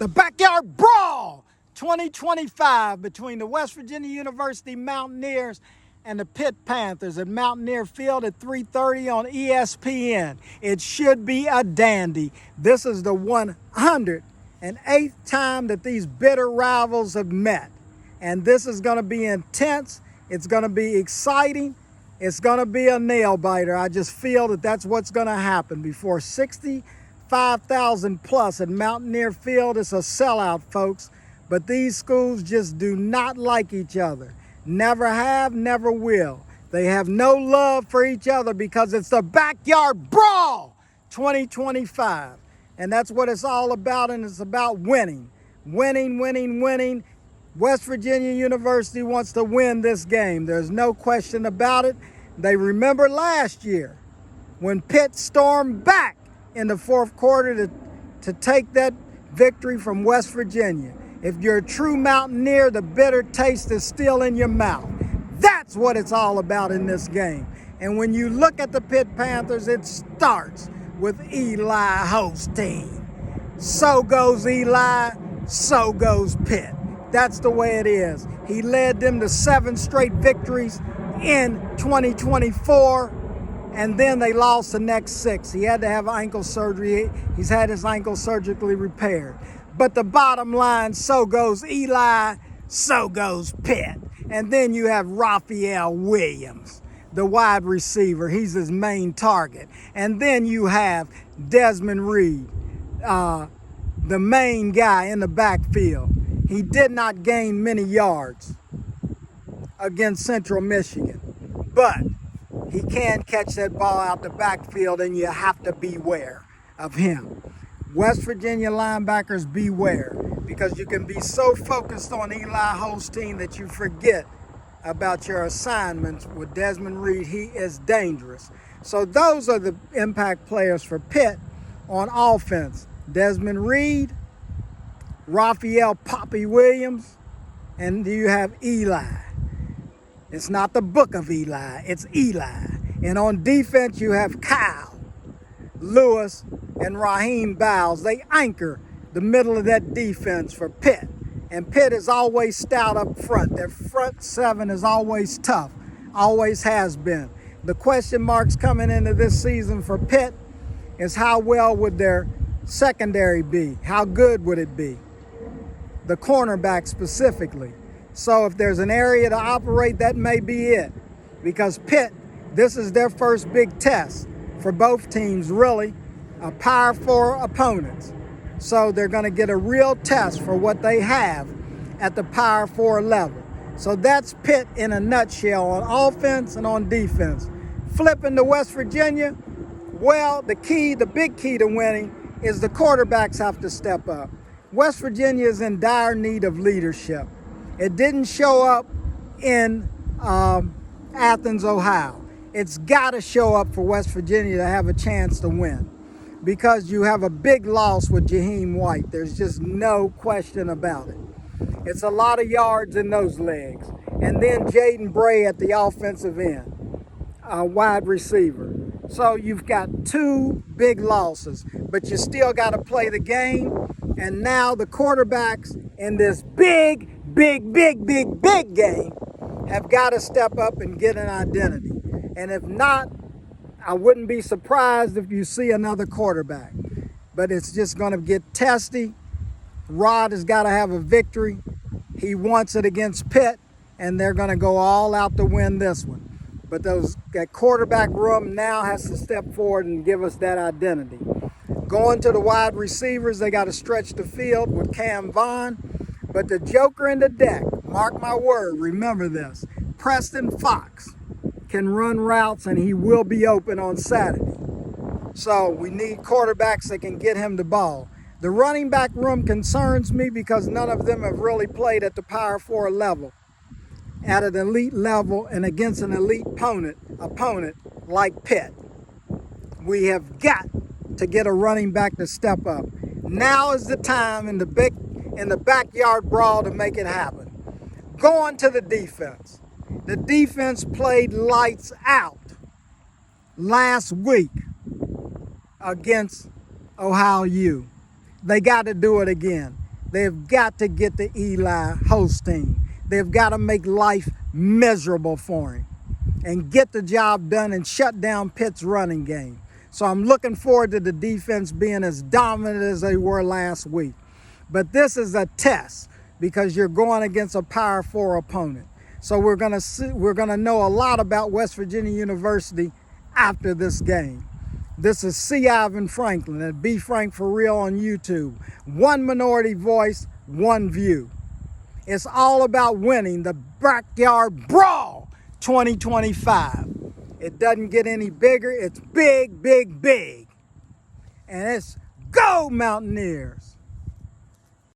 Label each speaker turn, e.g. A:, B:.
A: The Backyard Brawl 2025 between the West Virginia University Mountaineers and the Pitt Panthers at Mountaineer Field at 3:30 on ESPN. It should be a dandy. This is the 108th time that these bitter rivals have met. And this is going to be intense. It's going to be exciting. It's going to be a nail biter. I just feel that that's what's going to happen before 65,000 plus at Mountaineer Field. It's a sellout, folks. But these schools just do not like each other. Never have, never will. They have no love for each other because it's the Backyard Brawl 2025. And that's what it's all about, and it's about winning. Winning, winning, winning. West Virginia University wants to win this game. There's no question about it. They remember last year when Pitt stormed back in the fourth quarter to take that victory from West Virginia. If you're a true Mountaineer, the bitter taste is still in your mouth. That's what it's all about in this game. And when you look at the Pitt Panthers, it starts with Eli Holstein. So goes Eli, so goes Pitt. That's the way it is. He led them to 7 straight victories in 2024, and then they lost the next 6. He had to have ankle surgery. He's had his ankle surgically repaired. But the bottom line, so goes Eli, so goes Pitt. And then you have Raphael Williams, the wide receiver. He's his main target. And then you have Desmond Reed, the main guy in the backfield. He did not gain many yards against Central Michigan, but he can catch that ball out the backfield, and you have to beware of him. West Virginia linebackers, beware, because you can be so focused on Eli Holstein that you forget about your assignments with Desmond Reed. He is dangerous. So those are the impact players for Pitt on offense. Desmond Reed, Raphael Poppy Williams, and you have Eli. It's not the book of Eli, it's Eli. And on defense, you have Kyle, Lewis, and Raheem Bowles. They anchor the middle of that defense for Pitt. And Pitt is always stout up front. Their front 7 is always tough, always has been. The question marks coming into this season for Pitt is how well would their secondary be? How good would it be? The cornerback specifically. So if there's an area to operate, that may be it. Because Pitt, this is their first big test for both teams, really, a Power 4 opponents. So they're going to get a real test for what they have at the Power 4 level. So that's Pitt in a nutshell on offense and on defense. Flipping to West Virginia, well, the big key to winning is the quarterbacks have to step up. West Virginia is in dire need of leadership. It didn't show up in Athens, Ohio. It's got to show up for West Virginia to have a chance to win, because you have a big loss with Jaheim White. There's just no question about it. It's a lot of yards in those legs. And then Jaden Bray at the offensive end, wide receiver. So you've got 2 big losses, but you still got to play the game. And now the quarterbacks in this big game have got to step up and get an identity. And if not, I wouldn't be surprised if you see another quarterback. But it's just going to get testy. Rod has got to have a victory. He wants it against Pitt, and they're going to go all out to win this one. But that quarterback room now has to step forward and give us that identity. Going to the wide receivers, they got to stretch the field with Cam Vaughn. But the joker in the deck, mark my word, remember this, Preston Fox can run routes, and he will be open on Saturday. So we need quarterbacks that can get him the ball. The running back room concerns me because none of them have really played at the Power 4 level, at an elite level and against an elite opponent like Pitt. We have got to get a running back to step up. Now is the time in the backyard brawl to make it happen. Going to the defense. The defense played lights out last week against Ohio U. They got to do it again. They've got to get to Eli Holstein. They've got to make life miserable for him and get the job done and shut down Pitt's running game. So I'm looking forward to the defense being as dominant as they were last week. But this is a test because you're going against a Power 4 opponent. So we're gonna know a lot about West Virginia University after this game. This is C. Ivan Franklin at Be Frank For Real on YouTube. One minority voice, one view. It's all about winning the Backyard Brawl 2025. It doesn't get any bigger. It's big, big, big. And it's go Mountaineers.